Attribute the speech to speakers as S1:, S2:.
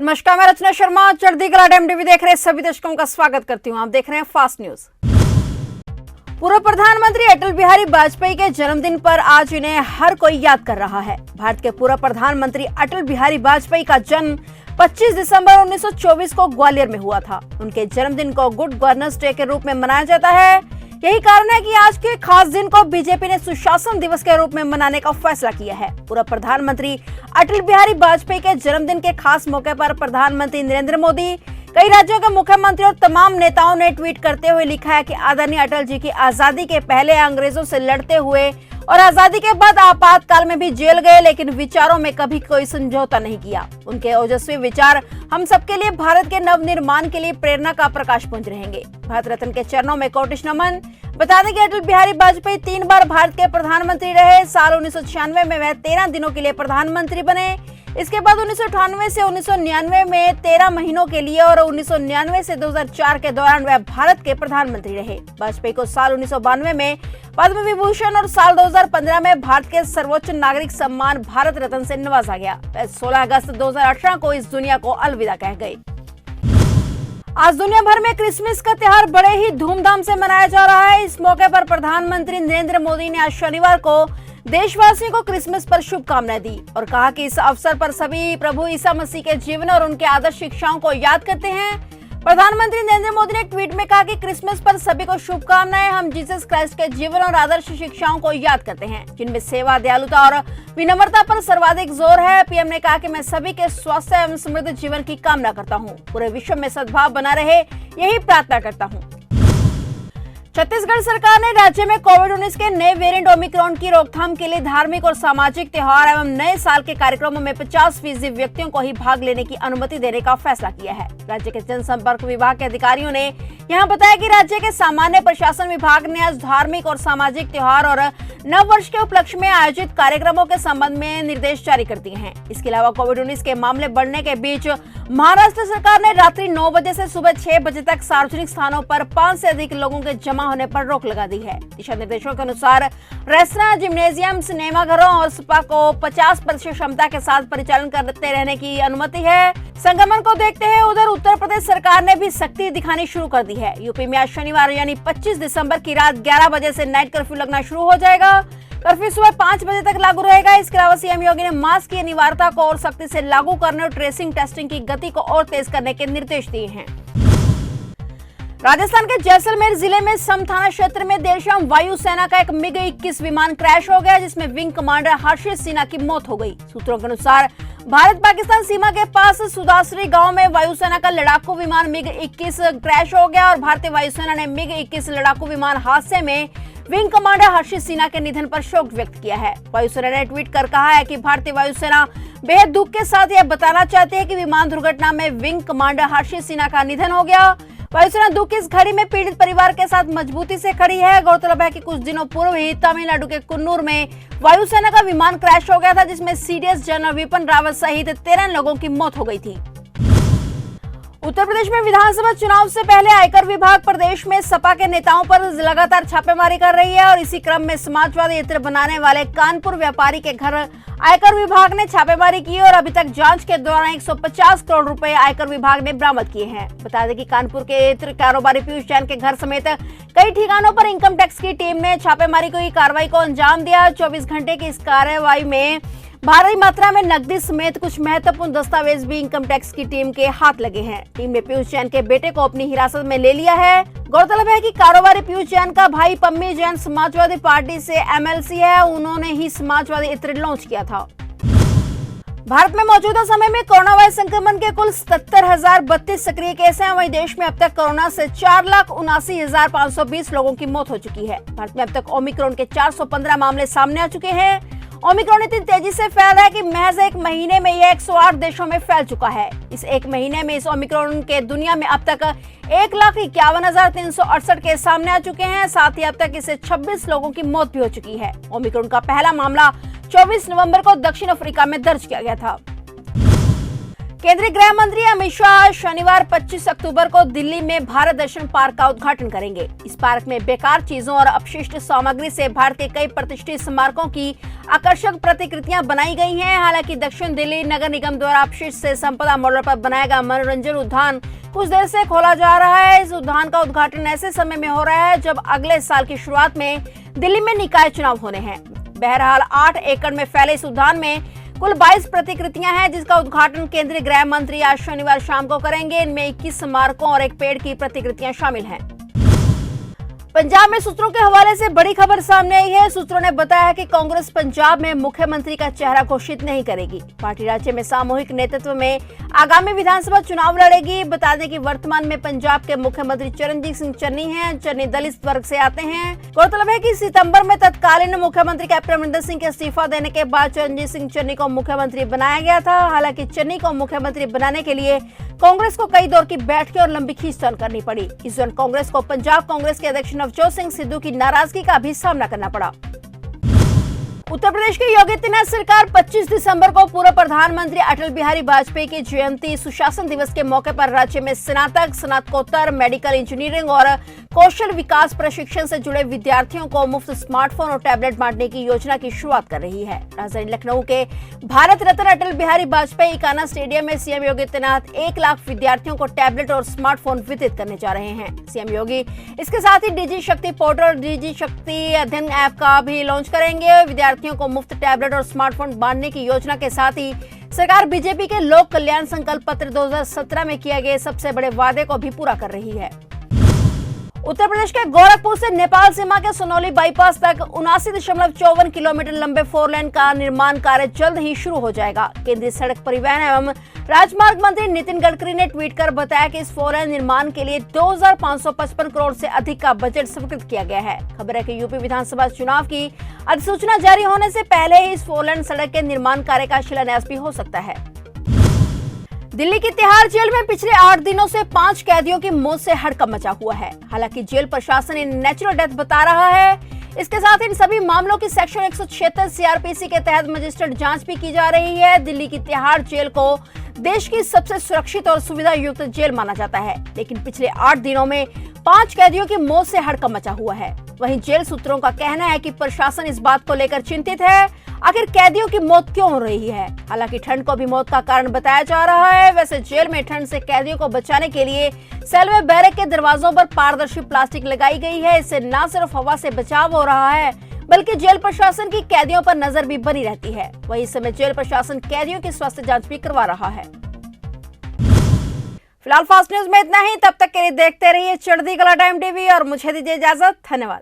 S1: नमस्कार, मैं रचना शर्मा चढ़ती कला टाइम टीवी देख रहे सभी दर्शकों का स्वागत करती हूं। आप देख रहे हैं फास्ट न्यूज। पूर्व प्रधानमंत्री अटल बिहारी वाजपेयी के जन्मदिन पर आज इन्हें हर कोई याद कर रहा है। भारत के पूर्व प्रधानमंत्री अटल बिहारी वाजपेयी का जन्म 25 दिसंबर 1924 को ग्वालियर में हुआ था। उनके जन्मदिन को गुड गवर्नेंस डे के रूप में मनाया जाता है। यही कारण है कि आज के खास दिन को बीजेपी ने सुशासन दिवस के रूप में मनाने का फैसला किया है। पूर्व प्रधानमंत्री अटल बिहारी वाजपेयी के जन्मदिन के खास मौके पर प्रधानमंत्री नरेंद्र मोदी, कई राज्यों के मुख्यमंत्री और तमाम नेताओं ने ट्वीट करते हुए लिखा है कि आदरणीय अटल जी की आजादी के पहले अंग्रेजों से लड़ते हुए और आजादी के बाद आपातकाल में भी जेल गए, लेकिन विचारों में कभी कोई समझौता नहीं किया। उनके ओजस्वी विचार हम सबके लिए भारत के नव निर्माण के लिए प्रेरणा का प्रकाश पुंज रहेंगे। भारत रत्न के चरणों में कोटिश नमन। बता दें कि अटल बिहारी वाजपेयी 3 बार भारत के प्रधानमंत्री रहे। साल 1996 में वह 13 दिनों के लिए प्रधानमंत्री बने। इसके बाद 1998 से 1999 में 13 महीनों के लिए और 1999 से 2004 के दौरान वह भारत के प्रधानमंत्री रहे। वाजपेयी को साल 1992 में पद्म विभूषण और साल 2015 में भारत के सर्वोच्च नागरिक सम्मान भारत रत्न से नवाजा गया। 16 अगस्त 2018 को इस दुनिया को अलविदा कह गए। आज दुनिया भर में क्रिसमस का त्योहार बड़े ही धूमधाम से मनाया जा रहा है। इस मौके पर प्रधानमंत्री नरेंद्र मोदी ने आज शनिवार को देशवासियों को क्रिसमस पर शुभकामनाएं दी और कहा कि इस अवसर पर सभी प्रभु ईसा मसीह के जीवन और उनके आदर्श शिक्षाओं को याद करते हैं। प्रधानमंत्री नरेंद्र मोदी ने ट्वीट में कहा कि क्रिसमस पर सभी को शुभकामनाएं। हम जीसस क्राइस्ट के जीवन और आदर्श शिक्षाओं को याद करते हैं, जिनमें सेवा, दयालुता और विनम्रता पर सर्वाधिक जोर है। पीएम ने कहा कि मैं सभी के स्वस्थ एवं समृद्ध जीवन की कामना करता हूँ। पूरे विश्व में सद्भाव बना रहे, यही प्रार्थना करता हूँ। छत्तीसगढ़ सरकार ने राज्य में कोविड-19 के नए वेरिएंट ओमिक्रॉन की रोकथाम के लिए धार्मिक और सामाजिक त्योहार एवं नए साल के कार्यक्रमों में 50% व्यक्तियों को ही भाग लेने की अनुमति देने का फैसला किया है। राज्य के जनसंपर्क विभाग के अधिकारियों ने यहां बताया कि राज्य के सामान्य प्रशासन विभाग ने आज धार्मिक और सामाजिक त्योहार और नव वर्ष के उपलक्ष्य में आयोजित कार्यक्रमों के संबंध में निर्देश जारी कर दिए हैं। इसके अलावा कोविड-19 के मामले बढ़ने के बीच महाराष्ट्र सरकार ने रात्रि 9 बजे से सुबह 6 बजे तक सार्वजनिक स्थानों पर 5 से अधिक लोगों के जमा होने पर रोक लगा दी है। दिशा निर्देशों के अनुसार रेस्तरां, जिम्नेजियम, सिनेमा घरों और स्पा को 50% क्षमता के साथ परिचालन करते रहने की अनुमति है। संक्रमण को देखते हुए उधर उत्तर प्रदेश सरकार ने भी सख्ती दिखानी शुरू कर दी है। यूपी में आज शनिवार यानी 25 दिसंबर की रात 11 बजे से नाइट कर्फ्यू लगना शुरू हो जाएगा। कर्फ्यू सुबह 5 बजे तक लागू रहेगा। इसके अलावा सीएम योगी ने मास्क की अनिवार्यता को और सख्ती से लागू करने और ट्रेसिंग टेस्टिंग की गति को और तेज करने के निर्देश दिए हैं। राजस्थान के जैसलमेर जिले में सम थाना क्षेत्र में देर शाम वायुसेना का एक MiG-21 विमान क्रैश हो गया, जिसमें विंग कमांडर हर्षित सिन्हा की मौत हो गई। सूत्रों के अनुसार भारत पाकिस्तान सीमा के पास सुदासरी गांव में वायुसेना का लड़ाकू विमान MiG-21 क्रैश हो गया और भारतीय वायुसेना ने MiG-21 लड़ाकू विमान हादसे में विंग कमांडर हर्षित सिन्हा के निधन पर शोक व्यक्त किया है। वायुसेना ने ट्वीट कर कहा है कि भारतीय वायुसेना बेहद दुख के साथ यह बताना चाहती है कि विमान दुर्घटना में विंग कमांडर हर्षित सिन्हा का निधन हो गया। वायुसेना दुख की इस घड़ी में पीड़ित परिवार के साथ मजबूती से खड़ी है। गौरतलब है कि कुछ दिनों पूर्व ही तमिलनाडु के कुन्नूर में वायुसेना का विमान क्रैश हो गया था, जिसमें सीडीएस जनरल विपिन रावत सहित 13 लोगों की मौत हो गई थी। उत्तर प्रदेश में विधानसभा चुनाव से पहले आयकर विभाग प्रदेश में सपा के नेताओं पर लगातार छापेमारी कर रही है और इसी क्रम में समाजवादी इत्र बनाने वाले कानपुर व्यापारी के घर आयकर विभाग ने छापेमारी की और अभी तक जांच के दौरान 150 करोड़ रुपए आयकर विभाग ने बरामद किए हैं। बता दें कि कानपुर के इत्र कारोबारी पीयूष जैन के घर समेत कई ठिकानों पर इनकम टैक्स की टीम ने छापेमारी की कार्रवाई को अंजाम दिया। 24 घंटे की इस कार्रवाई में भारी मात्रा में नकदी समेत कुछ महत्वपूर्ण दस्तावेज भी इनकम टैक्स की टीम के हाथ लगे हैं। टीम ने पीयूष जैन के बेटे को अपनी हिरासत में ले लिया है। गौरतलब है कि कारोबारी पीयूष जैन का भाई पम्मी जैन समाजवादी पार्टी से MLC है। उन्होंने ही समाजवादी इत्र लॉन्च किया था। भारत में मौजूदा समय में कोरोना वायरस संक्रमण के कुल 77,032 सक्रिय केस हैं। वहीं देश में अब तक कोरोना से 4,79,520 लोगों की मौत हो चुकी है। भारत में अब तक ओमिक्रॉन के 415 मामले सामने आ चुके हैं। ओमिक्रॉन इतनी तेजी से फैल रहा है कि महज 1 महीने में यह 108 देशों में फैल चुका है। इस 1 महीने में इस ओमिक्रॉन के दुनिया में अब तक 1,51,368 केस सामने आ चुके हैं। साथ ही अब तक इससे 26 लोगों की मौत भी हो चुकी है। ओमिक्रॉन का पहला मामला 24 नवंबर को दक्षिण अफ्रीका में दर्ज किया गया था। केंद्रीय गृह मंत्री अमित शाह शनिवार 25 अक्टूबर को दिल्ली में भारत दर्शन पार्क का उद्घाटन करेंगे। इस पार्क में बेकार चीजों और अपशिष्ट सामग्री से भारत के कई प्रतिष्ठित स्मारकों की आकर्षक प्रतिकृतियां बनाई गई हैं। हालांकि दक्षिण दिल्ली नगर निगम द्वारा अपशिष्ट से संपदा मॉडल पर बनाया गया मनोरंजन उद्यान कुछ देर से खोला जा रहा है। इस उद्यान का उद्घाटन ऐसे समय में हो रहा है जब अगले साल की शुरुआत में दिल्ली में निकाय चुनाव होने हैं। बहरहाल 8 एकड़ में फैले इस उद्यान में कुल 22 प्रतिकृतियां हैं, जिसका उद्घाटन केंद्रीय गृह मंत्री आज शनिवार शाम को करेंगे। इनमें 21 स्मारकों और एक पेड़ की प्रतिकृतियां शामिल हैं। पंजाब में सूत्रों के हवाले से बड़ी खबर सामने आई है। सूत्रों ने बताया है कि कांग्रेस पंजाब में मुख्यमंत्री का चेहरा घोषित नहीं करेगी। पार्टी राज्य में सामूहिक नेतृत्व में आगामी विधानसभा चुनाव लड़ेगी। बता दें कि वर्तमान में पंजाब के मुख्यमंत्री चरणजीत सिंह चन्नी हैं। चन्नी दलित वर्ग से आते हैं। गौरतलब है कि सितंबर में तत्कालीन मुख्यमंत्री कैप्टन अमरिंदर सिंह के इस्तीफा देने के बाद चरणजीत सिंह चन्नी को मुख्यमंत्री बनाया गया था। हालांकि चन्नी को मुख्यमंत्री बनाने के लिए कांग्रेस को कई दौर की बैठकें और लंबी खींचतान करनी पड़ी। इस दौरान कांग्रेस को पंजाब कांग्रेस के अध्यक्ष नवजोत सिंह सिद्धू की नाराजगी का भी सामना करना पड़ा। उत्तर प्रदेश की योगी आदित्यनाथ सरकार 25 दिसंबर को पूर्व प्रधानमंत्री अटल बिहारी वाजपेयी की जयंती सुशासन दिवस के मौके पर राज्य में स्नातक, स्नातकोत्तर, मेडिकल इंजीनियरिंग और कौशल विकास प्रशिक्षण से जुड़े विद्यार्थियों को मुफ्त स्मार्टफोन और टैबलेट बांटने की योजना की शुरुआत कर रही है। राजधानी लखनऊ के भारत रत्न अटल बिहारी वाजपेयी इकाना स्टेडियम में सीएम योगी आदित्यनाथ 1 लाख विद्यार्थियों को टैबलेट और स्मार्टफोन वितरित करने जा रहे हैं। सीएम योगी इसके साथ ही डिजी शक्ति पोर्टल और डिजी शक्ति अध्ययन ऐप का भी लॉन्च करेंगे। विद्यार्थियों को मुफ्त टैबलेट और स्मार्टफोन बांटने की योजना के साथ ही सरकार बीजेपी के लोक कल्याण संकल्प पत्र 2017 में किए गए सबसे बड़े वादे को भी पूरा कर रही है। उत्तर प्रदेश के गोरखपुर से नेपाल सीमा के सोनौली बाईपास तक 79.54 किलोमीटर लंबे 4 लेन का निर्माण कार्य जल्द ही शुरू हो जाएगा। केंद्रीय सड़क परिवहन एवं राजमार्ग मंत्री नितिन गडकरी ने ट्वीट कर बताया कि इस 4 लेन निर्माण के लिए 2555 करोड़ से अधिक का बजट स्वीकृत किया गया है। खबर है कि यूपी विधानसभा चुनाव की अधिसूचना जारी होने से पहले ही इस 4 लेन सड़क के निर्माण कार्य का शिलान्यास भी हो सकता है। दिल्ली की तिहाड़ जेल में पिछले 8 दिनों से 5 कैदियों की मौत से हड़कंप मचा हुआ है। हालांकि जेल प्रशासन इन्हें नेचुरल डेथ बता रहा है। इसके साथ इन सभी मामलों की सेक्शन 176 सीआरपीसी के तहत मजिस्ट्रेट जांच भी की जा रही है। दिल्ली की तिहाड़ जेल को देश की सबसे सुरक्षित और सुविधा युक्त जेल माना जाता है, लेकिन पिछले 8 दिनों में 5 कैदियों की मौत से हड़कंप मचा हुआ है। वहीं जेल सूत्रों का कहना है कि प्रशासन इस बात को लेकर चिंतित है, आखिर कैदियों की मौत क्यों हो रही है। हालांकि ठंड को भी मौत का कारण बताया जा रहा है। वैसे जेल में ठंड से कैदियों को बचाने के लिए सेल में बैरक के दरवाजों पर पारदर्शी प्लास्टिक लगाई गई है। इससे न सिर्फ हवा से बचाव हो रहा है, बल्कि जेल प्रशासन की कैदियों पर नजर भी बनी रहती है। वहीं इस समय जेल प्रशासन कैदियों की स्वास्थ्य जांच भी करवा रहा है। फिलहाल फास्ट न्यूज में इतना ही। तब तक के लिए देखते रहिए चढ़ती कला टाइम टीवी और मुझे दीजिए इजाजत। धन्यवाद।